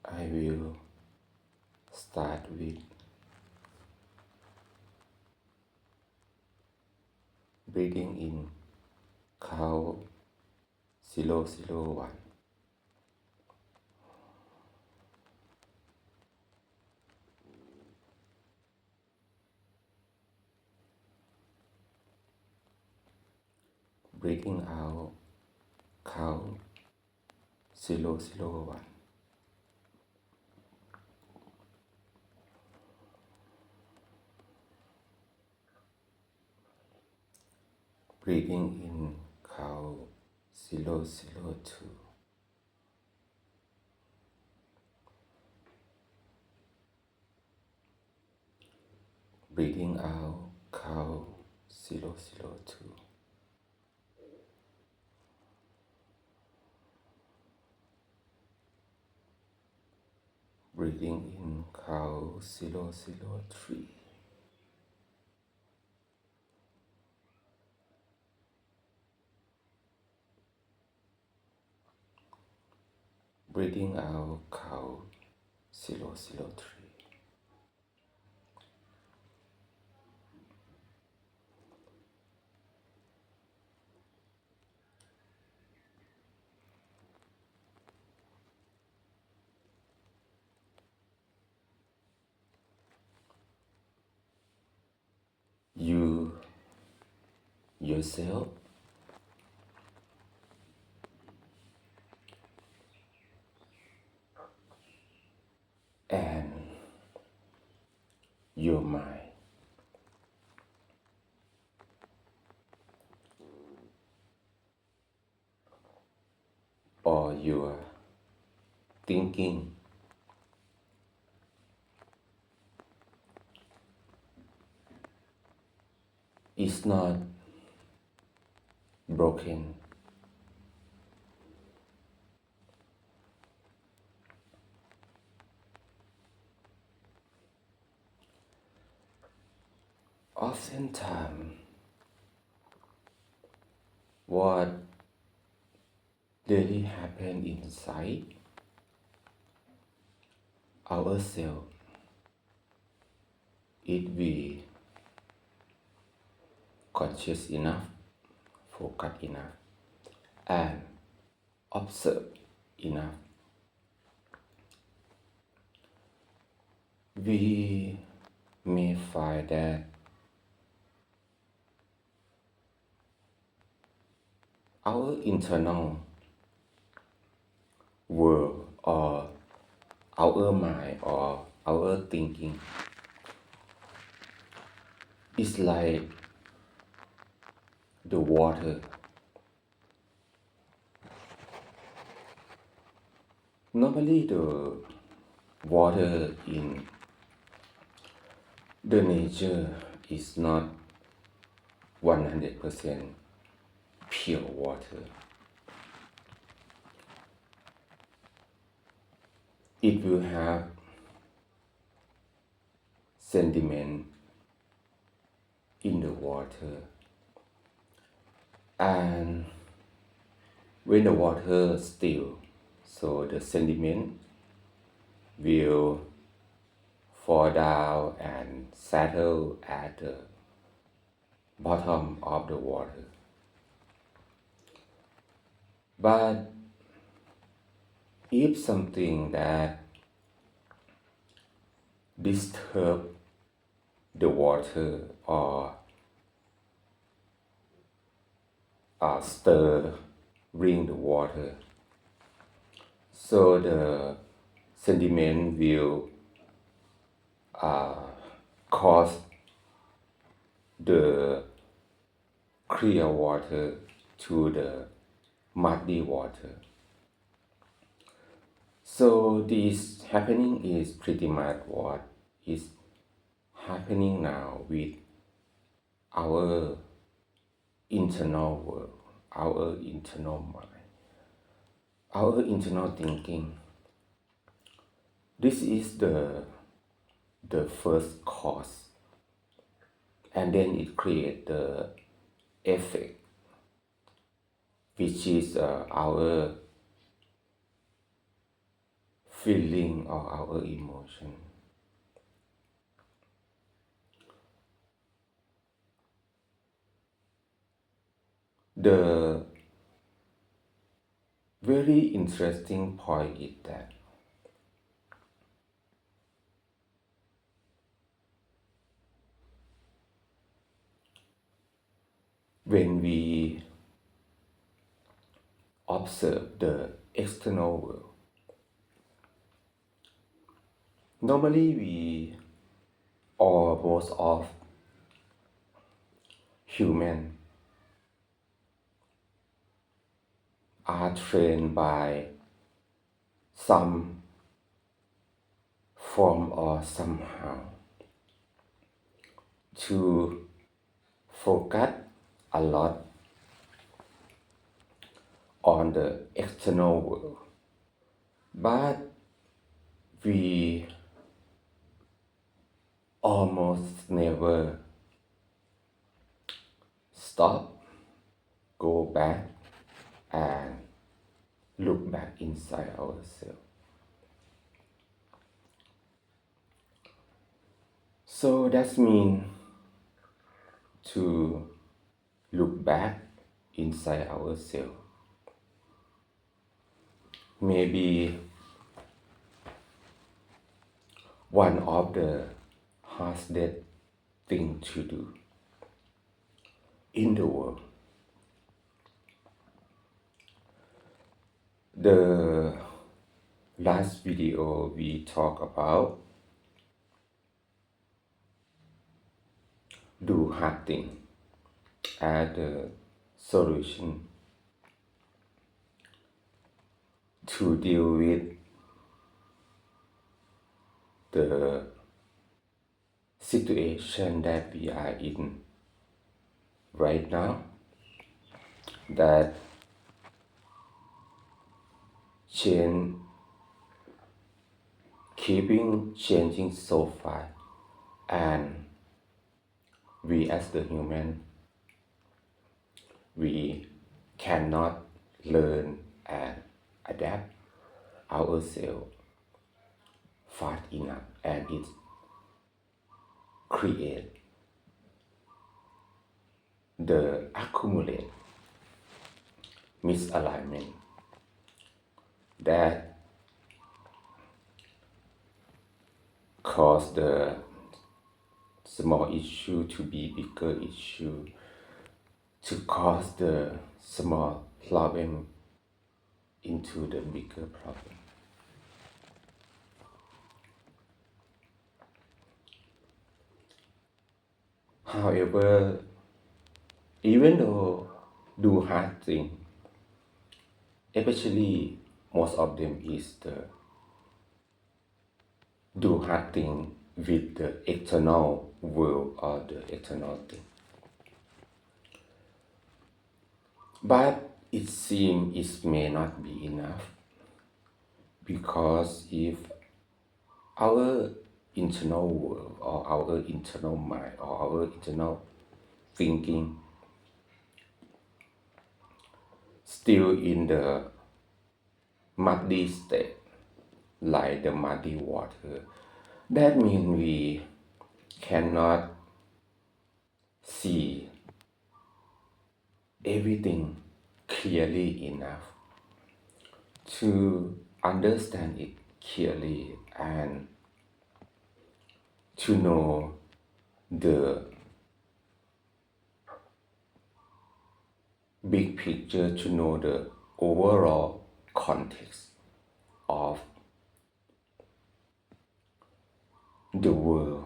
I will start with breathing in, count 001. Breathing out, count 001. Breathing in, count 002. Breathing out, count 002. Breathing in, count 003. Breathing out, count 003. You yourself and your mind or your thinking is not broken. Oftentimes, what really happens inside ourselves if we conscious enough, focus enough, and observe enough, we may find that our internal world or our mind or our thinking is like the water. Normally the water in the nature is not 100% pure water. It will have sediment in the water, and when the water still, so the sediment will fall down and settle at the bottom of the water. But if something that disturb the water or stirring the water, so the sediment will cause the clear water to the muddy water. So this happening is pretty much what is happening now with our internal world, our internal mind, our internal thinking. This is the first cause, and then it creates the effect, which is our feeling or our emotion. The very interesting point is that when we observe the external world, normally we or most of human are trained by some form or somehow to focus a lot on the external world, but we almost never stop, go back, and look back inside ourselves. So that means to look back inside ourselves. Maybe one of the hardest thing to do in the world. The last video we talked about do hard thing as the solution to deal with the situation that we are in right now, that change keeping changing so fast, and we as the human, we cannot learn and adapt ourselves fast enough, and it create the accumulate misalignment that cause the small issue to be bigger issue, to cause the small problem into the bigger problem. However, even though do hard thing, especially most of them is the do hard thing with the external world or the external thing. But it seems it may not be enough, because if our internal world or our internal mind or our internal thinking still in the muddy state, like the muddy water, that means we cannot see everything clearly enough to understand it clearly and to know the big picture, to know the overall context of the world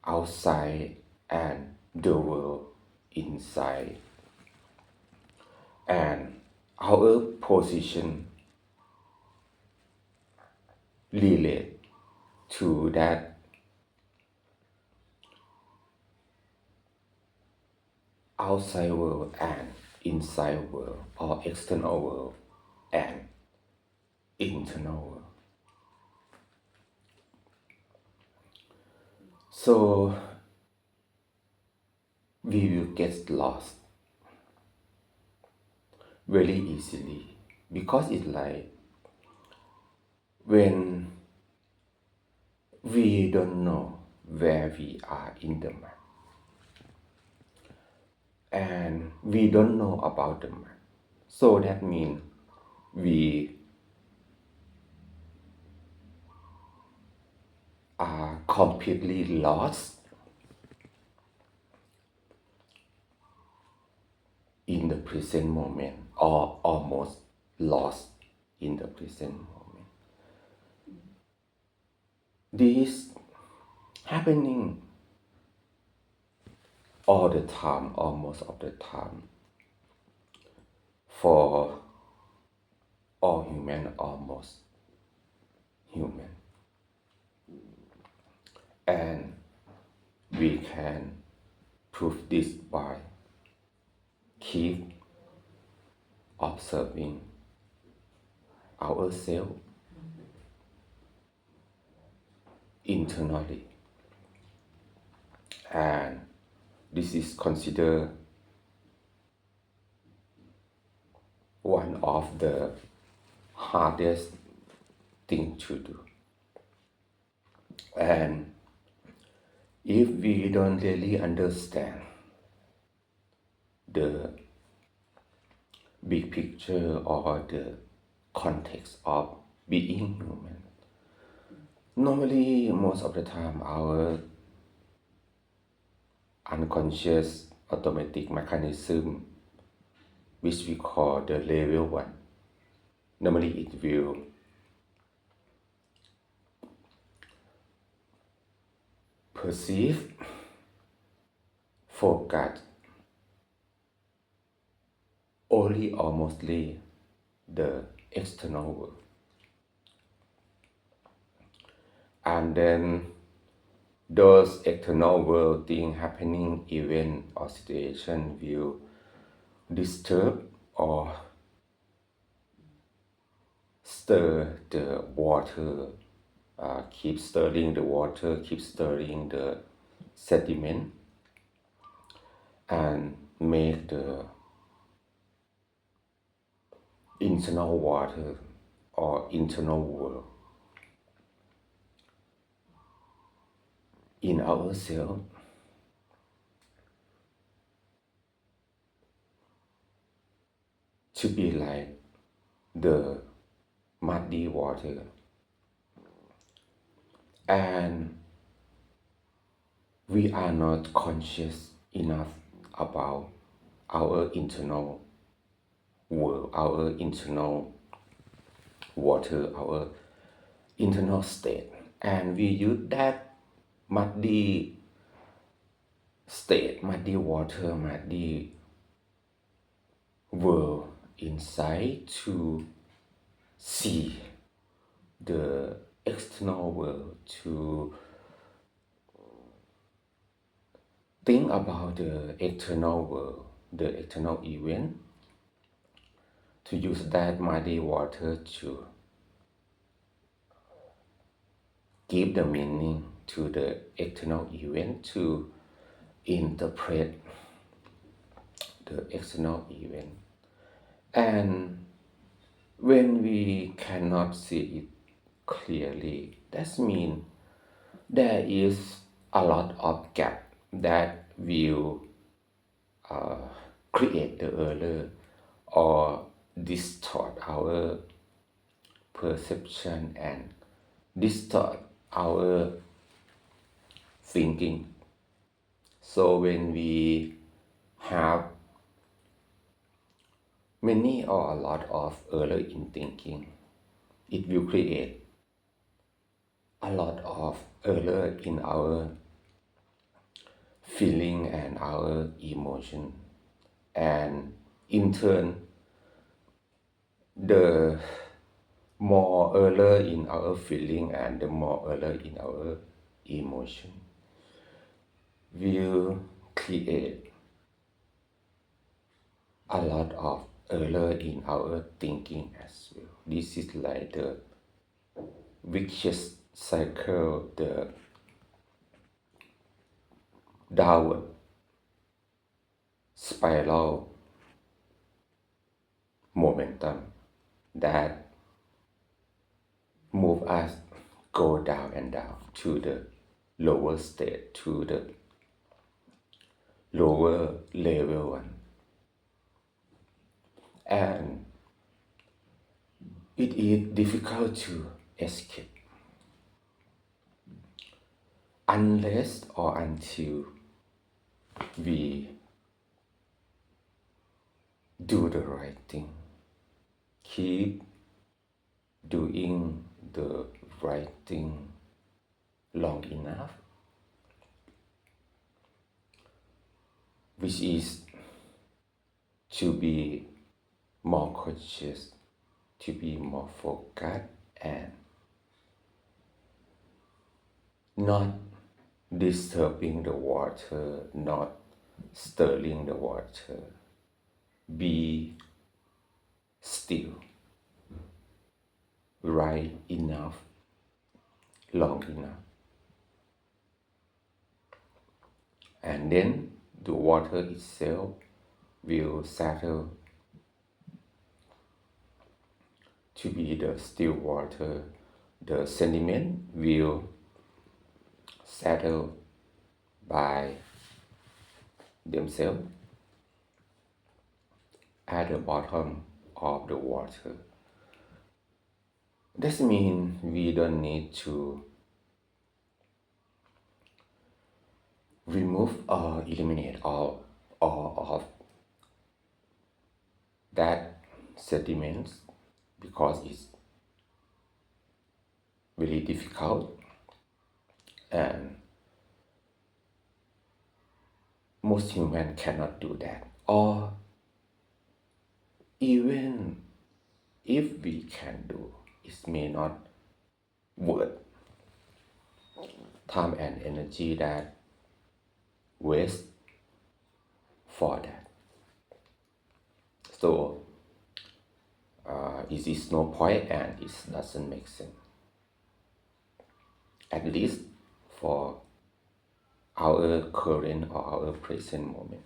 outside and the world inside, and our position relate to that outside world and inside world, or external world and internal world. So we will get lost very easily, because it's like when we don't know where we are in the map and we don't know about the map. So that means we are completely lost in the present moment or almost lost in the present moment. This happening all the time or most of the time for all human, almost human. And we can prove this by keep observing ourselves internally. And this is considered one of the hardest thing to do. And if we don't really understand the big picture or the context of being human, normally most of the time our unconscious automatic mechanism, which we call the level 1, normally it will perceive, focus only or mostly the external world. And then those external world thing happening, event or situation will disturb or stir the water, keep stirring the water, keep stirring the sediment, and make the internal water or internal world in ourselves to be like the muddy water. And we are not conscious enough about our internal world, our internal water, our internal state. And we use that muddy state, muddy water, muddy world inside to see the external world, to think about the external world, the external event, to use that muddy water to give the meaning to the external event, to interpret the external event. And when we cannot see it clearly, that means there is a lot of gap that will create the error or distort our perception and distort our thinking. So when we have many or a lot of error in thinking, it will create a lot of error in our feeling and our emotion. And in turn, the more error in our feeling and the more error in our emotion will create a lot of error in our thinking as well. This is like the vicious cycle, the downward spiral momentum that move us go down and down to the lower state, to the lower level one. And it is difficult to escape unless or until we do the right thing. Keep doing the right thing long enough, which is to be more conscious, to be more focused, and not disturbing the water, not stirring the water. Be still, right enough, long enough. And then the water itself will settle to be the still water. The sediment will settle by themselves at the bottom of the water. That means we don't need to remove or eliminate all of that sediments because it's very difficult, and most humans cannot do that. Or even if we can do, it may not worth time and energy that waste for that. So it is no point and it doesn't make sense. At least for our current or our present moment.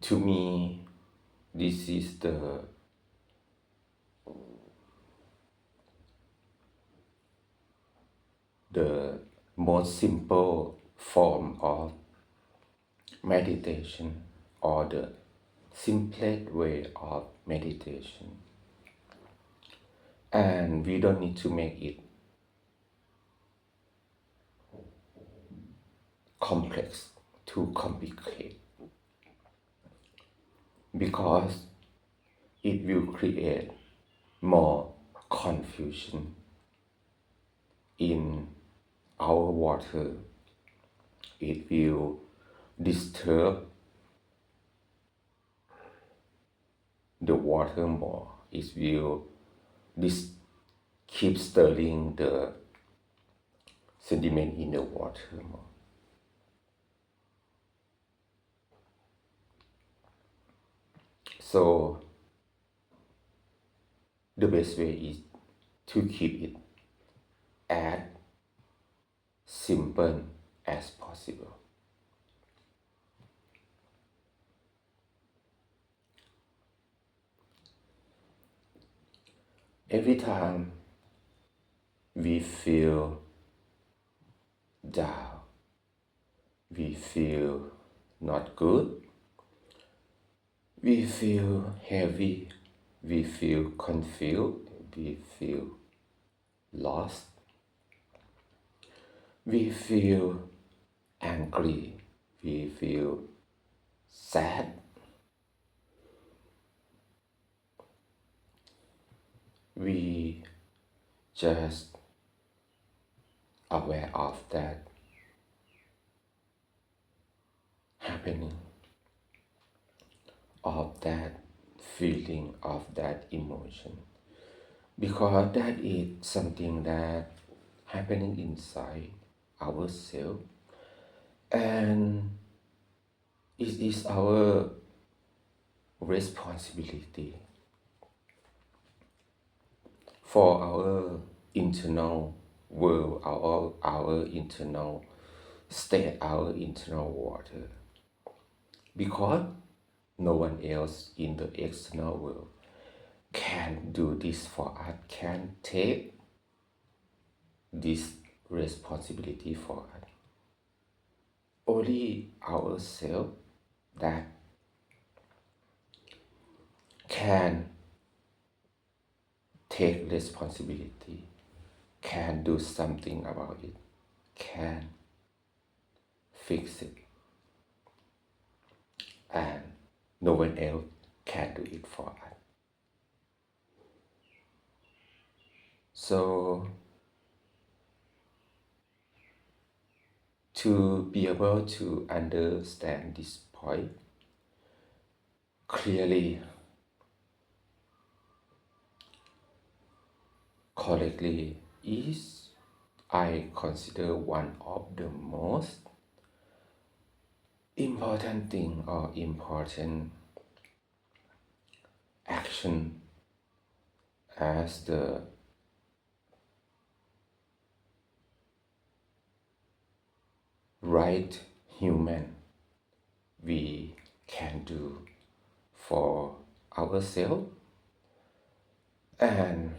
To me, this is the most simple form of meditation, or the simplest way of meditation. And we don't need to make it complex, too complicated, because it will create more confusion in our water. It will disturb the water more. It will keep stirring the sediment in the water more. So the best way is to keep it as simple as possible. Every time we feel down, we feel not good, we feel heavy, we feel confused, we feel lost, we feel angry, we feel sad, we just aware of that happening, of that feeling, of that emotion, because that is something that happening inside ourselves, and it is our responsibility for our internal world, our internal state, our internal water. because no one else in the external world can do this for us, can take this responsibility for us. Only ourselves that can take responsibility, can do something about it, can fix it, and no one else can do it for us. So, to be able to understand this point clearly, correctly, is I consider one of the most important thing or important action as the right human we can do for ourselves and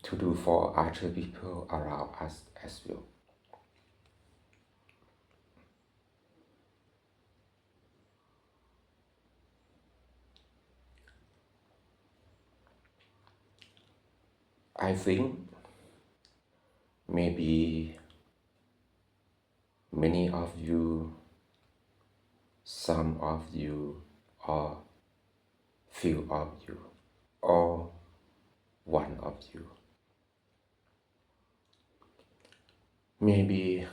to do for other people around us as well. I think maybe many of you, some of you, or few of you, or one of you, maybe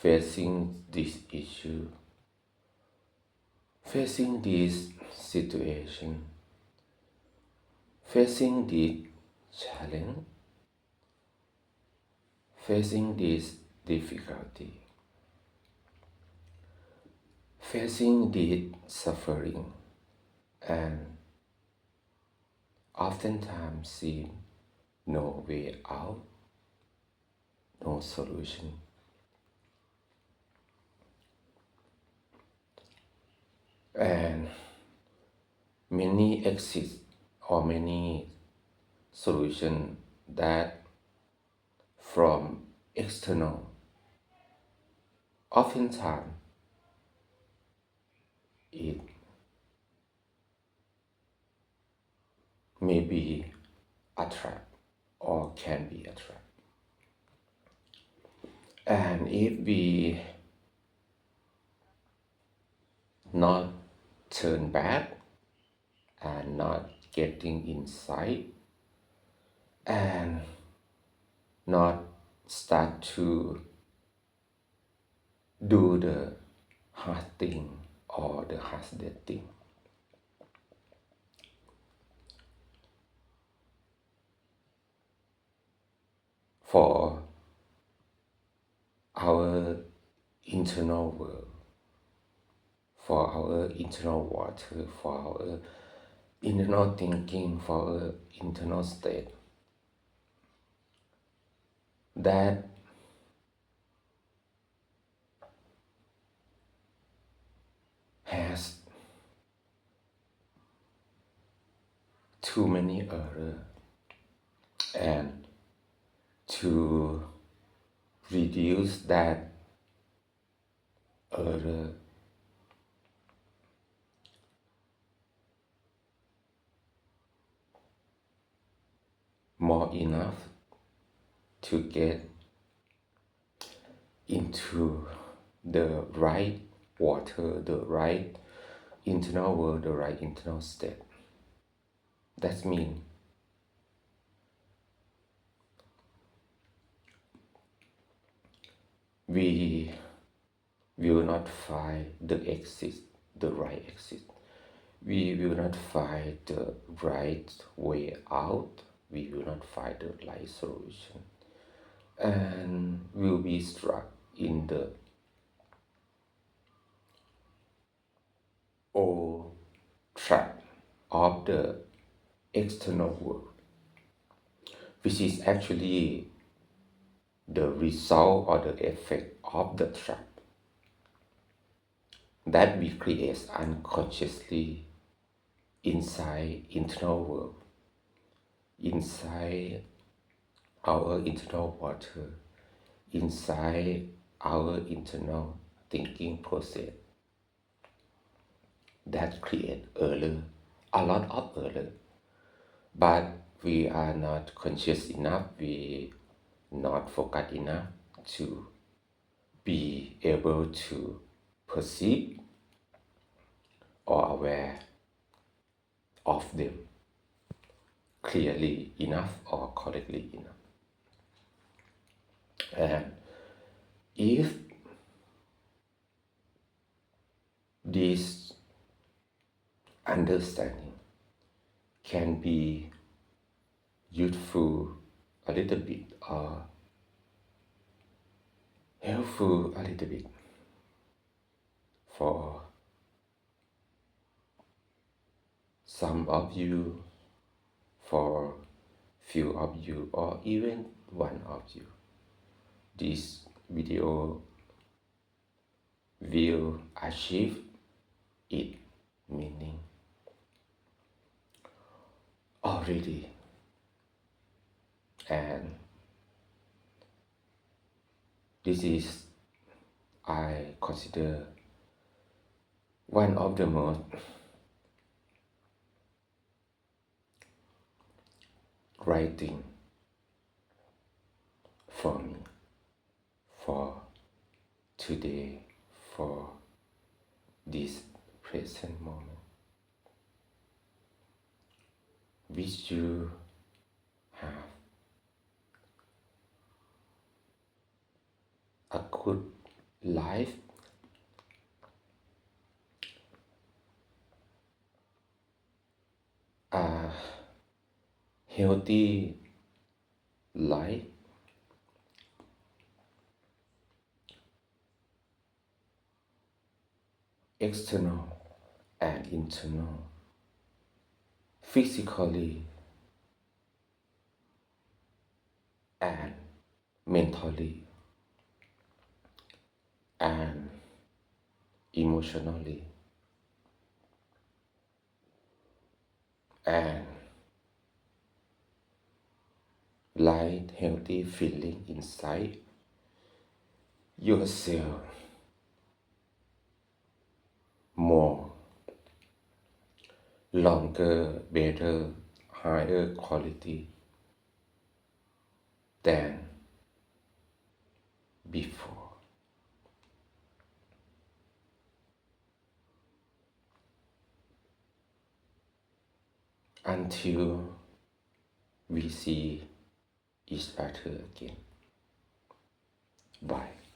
facing this issue, facing this situation, facing this challenge, facing this difficulty, facing this suffering, and oftentimes see no way out, no solution. And many exits or many solutions that from external, oftentimes it may be a trap or can be a trap. And if we not turn back and not getting insight and not start to do the hard thing or the hardest thing, for our internal world, for our internal water, for our internal thinking, for our internal state, that has too many errors, and to reduce that error more enough to get into the right water, the right internal world, the right internal state. That means we will not find the exit, the right exit. We will not find the right way out. We will not find the right solution. And will be stuck in the old trap of the external world, which is actually the result or the effect of the trap. that we create unconsciously inside internal world, inside our internal water, inside our internal thinking process that create error, a lot of error. But we are not conscious enough, we not focused enough to be able to perceive or aware of them clearly enough or correctly enough. And if this understanding can be useful a little bit or helpful a little bit for some of you, for few of you, or even one of you, this video will achieve its meaning already. And this is, I consider, one of the most right thing for me, for today, for this present moment, which you have a good life, a healthy life, external and internal, physically and mentally and emotionally, and light, healthy feeling inside yourself more, longer, better, higher quality than before. Until we see each other again. Bye.